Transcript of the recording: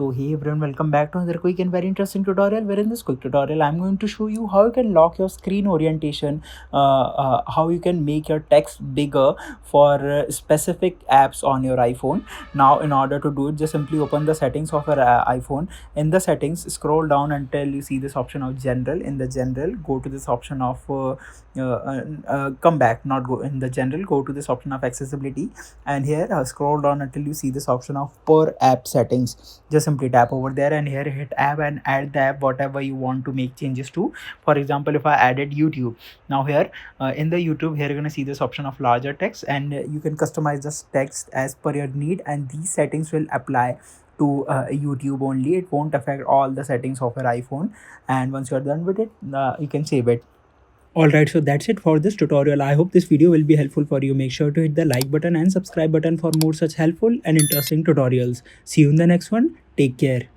So hey everyone, welcome back to another quick and very interesting tutorial, where in this quick tutorial I'm going to show you how you can lock your screen orientation, how you can make your text bigger for specific apps on your iPhone. Now in order to do it, just simply open the settings of your iPhone. In the settings, scroll down until you see this option of general. In the general, go to this option of come back, not go in the general, go to this option of accessibility, and here scroll down until you see this option of per app settings. Just simply tap over there, and here hit app and add the app whatever you want to make changes to. For example, if I added YouTube, now here in the YouTube, here you're gonna see this option of larger text, and you can customize this text as per your need, and these settings will apply to YouTube only. It won't affect all the settings of your iPhone, and once you're done with it, you can save it. Alright, so that's it for this tutorial. I hope this video will be helpful for you. Make sure to hit the like button and subscribe button for more such helpful and interesting tutorials. See you in the next one. Take care.